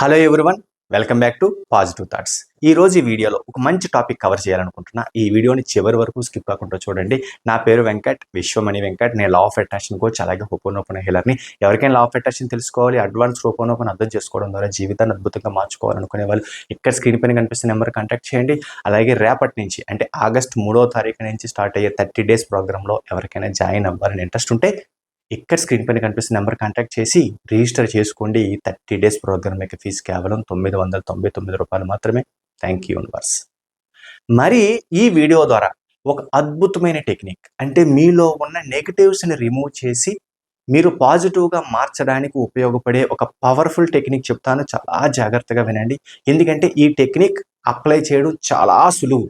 Hello everyone, welcome back to positive thoughts. ఈ రోజు ఈ వీడియోలో ఒక మంచి టాపిక్ కవర్ చేయాలనుకుంటున్నా. ఈ వీడియోని చివరి వరకు స్కిప్ కాకుండా చూడండి. నా పేరు వెంకట్, విశ్వమణి వెంకట్. నేను లా ఆఫ్ అట్రాక్షన్ కోచ్, అలాగే హోపోనోపోనో హీలర్ని. ఎవరికైనా లా ఆఫ్ అట్రాక్షన్ తెలుసుకోవాలి, అడ్వాన్స్ హోపోనోపోనో అర్థం చేసుకోవడం ద్వారా జీవితాన్ని అద్భుతంగా మార్చుకోవాలనుకునే వాళ్ళు ఇక్కడ స్క్రీన్ పైన కనిపిస్తున్న నెంబర్ కాంటాక్ట్ చేయండి. అలాగే రేపటి నుంచి అంటే ఆగస్ట్ 3వ తారీఖు నుంచి స్టార్ట్ అయ్యే 30 days ప్రోగ్రాంలో ఎవరికైనా జాయిన్ అవ్వాలని ఇంట్రెస్ట్ ఉంటే ఇక్కడ స్క్రీన్ పైన కనిపిస్తున్న నెంబర్ కాంటాక్ట్ చేసి రిజిస్టర్ చేసుకోండి. 30 days ప్రోగ్రామ్ యొక్క ఫీజు కేవలం ₹999 మాత్రమే. Thank you universe. మరి ఈ వీడియో ద్వారా ఒక అద్భుతమైన టెక్నిక్, అంటే మీలో ఉన్న నెగటివ్స్ని రిమూవ్ చేసి మీరు పాజిటివ్గా మార్చడానికి ఉపయోగపడే ఒక పవర్ఫుల్ టెక్నిక్ చెప్తాను. చాలా జాగ్రత్తగా వినండి, ఎందుకంటే ఈ టెక్నిక్ అప్లై చేయడం చాలా సులువు.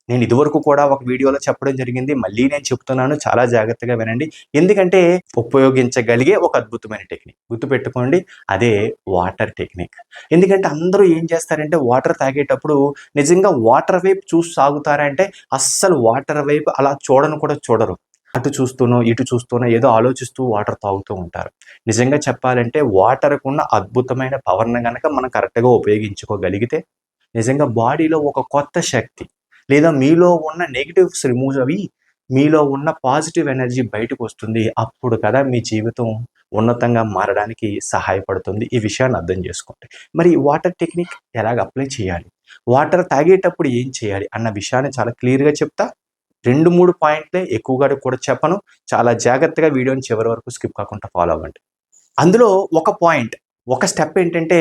నేను ఇదివరకు కూడా ఒక వీడియోలో చెప్పడం జరిగింది, మళ్ళీ నేను చెప్తున్నాను, చాలా జాగ్రత్తగా వినండి. ఎందుకంటే ఉపయోగించగలిగే ఒక అద్భుతమైన టెక్నిక్ గుర్తుపెట్టుకోండి, అదే వాటర్ టెక్నిక్. ఎందుకంటే అందరూ ఏం చేస్తారంటే వాటర్ తాగేటప్పుడు నిజంగా వాటర్ వైపు చూసి సాగుతారంటే అస్సలు వాటర్ వైపు అలా చూడను కూడా చూడరు. అటు చూస్తూనో ఇటు చూస్తూనో ఏదో ఆలోచిస్తూ వాటర్ తాగుతూ ఉంటారు. నిజంగా చెప్పాలంటే వాటర్కు ఉన్న అద్భుతమైన పవర్ని కనుక మనం కరెక్ట్గా ఉపయోగించుకోగలిగితే నిజంగా బాడీలో ఒక కొత్త శక్తి, లేదా మీలో ఉన్న నెగిటివ్స్ రిమూవ్ అవి మీలో ఉన్న పాజిటివ్ ఎనర్జీ బయటకు వస్తుంది. అప్పుడు కదా మీ జీవితం ఉన్నతంగా మారడానికి సహాయపడుతుంది. ఈ విషయాన్ని అర్థం చేసుకోండి. మరి వాటర్ టెక్నిక్ ఎలాగ అప్లై చేయాలి, వాటర్ తాగేటప్పుడు ఏం చేయాలి అన్న విషయాన్ని చాలా క్లియర్గా చెప్తా. 2-3 పాయింట్లే, ఎక్కువగా కూడా చెప్పను. చాలా జాగ్రత్తగా వీడియోని చివరి వరకు స్కిప్ కాకుండా ఫాలో అవ్వండి. అందులో ఒక పాయింట్, ఒక స్టెప్ ఏంటంటే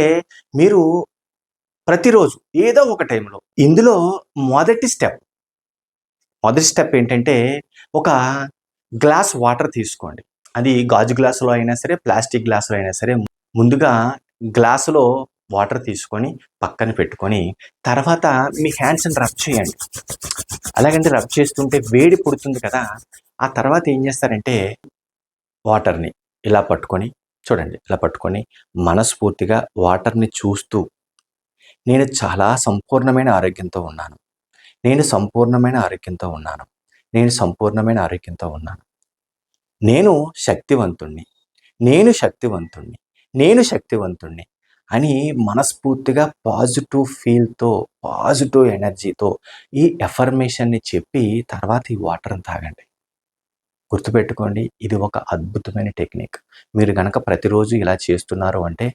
మీరు ప్రతిరోజు ఏదో ఒక టైంలో ఇందులో మొదటి స్టెప్ ఏంటంటే ఒక గ్లాస్ వాటర్ తీసుకోండి. అది గాజు గ్లాసులో అయినా సరే, ప్లాస్టిక్ గ్లాసులో అయినా సరే. ముందుగా గ్లాసులో వాటర్ తీసుకొని పక్కన పెట్టుకొని తర్వాత మీ హ్యాండ్స్ని రబ్ చేయండి. అలాగంటే రబ్ చేస్తుంటే వేడి పుడుతుంది కదా. ఆ తర్వాత ఏం చేస్తారంటే వాటర్ని ఇలా పట్టుకొని చూడండి, ఇలా పట్టుకొని మనస్ఫూర్తిగా వాటర్ని చూస్తూ నేను చాలా సంపూర్ణమైన ఆరోగ్యంతో ఉన్నాను, నేను సంపూర్ణమైన ఆరోగ్యంతో ఉన్నాను, నేను సంపూర్ణమైన ఆరోగ్యంతో ఉన్నాను, నేను శక్తివంతుణ్ణి, నేను శక్తివంతుణ్ణి, నేను శక్తివంతుణ్ణి అని మనస్ఫూర్తిగా పాజిటివ్ ఫీల్తో, పాజిటివ్ ఎనర్జీతో ఈ ఎఫర్మేషన్ని చెప్పి తర్వాత ఈ వాటర్ని తాగండి. గుర్తుపెట్టుకోండి, ఇది ఒక అద్భుతమైన టెక్నిక్. మీరు గనక ప్రతిరోజు ఇలా చేస్తున్నారు అంటే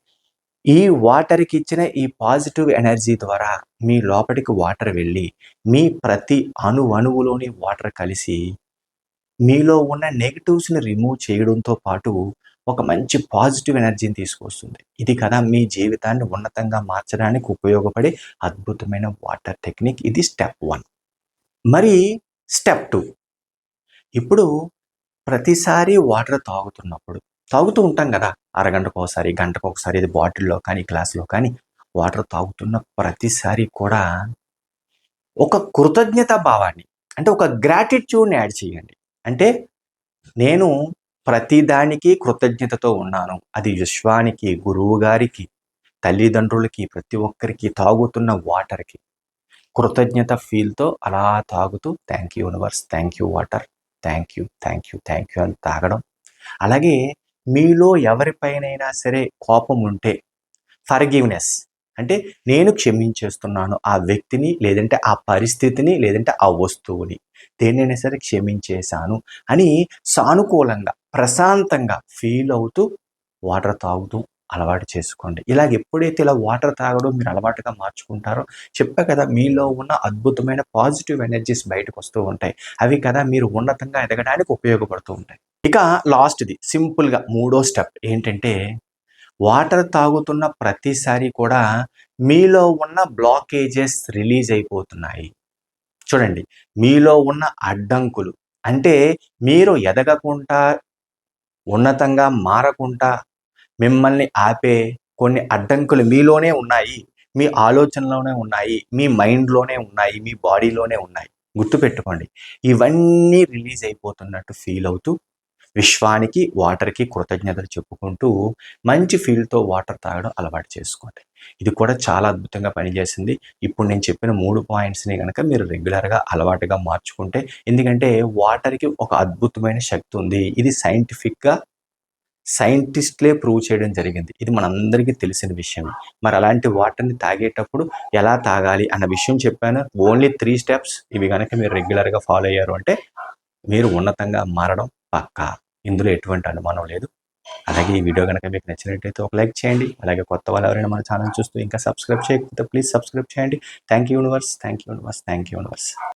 ఈ వాటర్కి ఇచ్చిన ఈ పాజిటివ్ ఎనర్జీ ద్వారా మీ లోపలికి వాటర్ వెళ్ళి మీ ప్రతి అణువులోని వాటర్ కలిసి మీలో ఉన్న నెగిటివ్స్ని రిమూవ్ చేయడంతో పాటు ఒక మంచి పాజిటివ్ ఎనర్జీని తీసుకొస్తుంది. ఇది కదా మీ జీవితాన్ని ఉన్నతంగా మార్చడానికి ఉపయోగపడే అద్భుతమైన వాటర్ టెక్నిక్. ఇది స్టెప్ 1. మరి స్టెప్ 2, ఇప్పుడు ప్రతిసారి వాటర్ తాగుతూ ఉంటాం కదా, అరగంటకు ఒకసారి, గంటకు ఒకసారి, ఇది బాటిల్లో కానీ గ్లాసులో కానీ వాటర్ తాగుతున్న ప్రతిసారి కూడా ఒక కృతజ్ఞత భావాన్ని, అంటే ఒక గ్రాటిట్యూడ్ని యాడ్ చేయండి. అంటే నేను ప్రతిదానికి కృతజ్ఞతతో ఉన్నాను. అది విశ్వానికి, గురువు గారికి, తల్లిదండ్రులకి, ప్రతి ఒక్కరికి, తాగుతున్న వాటర్కి కృతజ్ఞత ఫీల్తో అలా తాగుతూ thank you universe, thank you water, thank you, thank you, thank you అని తాగడం. అలాగే మీలో ఎవరిపైనైనా సరే కోపం ఉంటే ఫర్గివ్నెస్, అంటే నేను క్షమించేస్తున్నాను ఆ వ్యక్తిని, లేదంటే ఆ పరిస్థితిని, లేదంటే ఆ వస్తువుని, దేన్నైనా సరే క్షమించేశాను అని సానుకూలంగా, ప్రశాంతంగా ఫీల్ అవుతూ వాటర్ తాగుతూ అలవాటు చేసుకోండి. ఇలాగ ఎప్పుడైతే ఇలా వాటర్ తాగడం మీరు అలవాటుగా మార్చుకుంటారో, చెప్పా కదా, మీలో ఉన్న అద్భుతమైన పాజిటివ్ ఎనర్జీస్ బయటకు వస్తూ ఉంటాయి. అవి కదా మీరు ఉన్నతంగా ఎదగడానికి ఉపయోగపడుతూ ఉంటాయి. ఇక లాస్ట్ది సింపుల్గా 3వ స్టెప్ ఏంటంటే వాటర్ తాగుతున్న ప్రతిసారి కూడా మీలో ఉన్న బ్లాకేజెస్ రిలీజ్ అయిపోతున్నాయి. చూడండి, మీలో ఉన్న అడ్డంకులు, అంటే మీరు ఎదగకుండా, ఉన్నతంగా మారకుండా మిమ్మల్ని ఆపే కొన్ని అడ్డంకులు మీలోనే ఉన్నాయి, మీ ఆలోచనలోనే ఉన్నాయి, మీ మైండ్లోనే ఉన్నాయి, మీ బాడీలోనే ఉన్నాయి. గుర్తుపెట్టుకోండి, ఇవన్నీ రిలీజ్ అయిపోతున్నట్టు ఫీల్ అవుతూ విశ్వానికి, వాటర్కి కృతజ్ఞతలు చెప్పుకుంటూ మంచి ఫీల్తో వాటర్ తాగడం అలవాటు చేసుకోండి. ఇది కూడా చాలా అద్భుతంగా పనిచేసింది. ఇప్పుడు నేను చెప్పిన 3 పాయింట్స్ని కనుక మీరు రెగ్యులర్గా అలవాటుగా మార్చుకుంటే, ఎందుకంటే వాటర్కి ఒక అద్భుతమైన శక్తి ఉంది. ఇది సైంటిస్టులే ప్రూవ్ చేయడం జరిగింది. ఇది మనందరికీ తెలిసిన విషయమే. మరి అలాంటి వాటర్‌ని తాగేటప్పుడు ఎలా తాగాలి అన్న విషయం చెప్పాను. ఓన్లీ 3 స్టెప్స్ ఇవి గనక మీరు రెగ్యులర్‌గా ఫాలో అయ్యారు అంటే మీరు ఉన్నతంగా మారడం పక్కా. ఇందులో ఎటువంటి అనుమానం లేదు. అలాగే ఈ వీడియో గనక మీకు నచ్చినట్టయితే ఒక లైక్ చేయండి. అలాగే కొత్త వాళ్ళు ఎవరైనా మన ఛానల్ చూస్తూ ఇంకా సబ్స్క్రైబ్ చేయకపోతే ప్లీజ్ సబ్స్క్రైబ్ చేయండి. Thank you universe. Thank you universe. Thank you universe.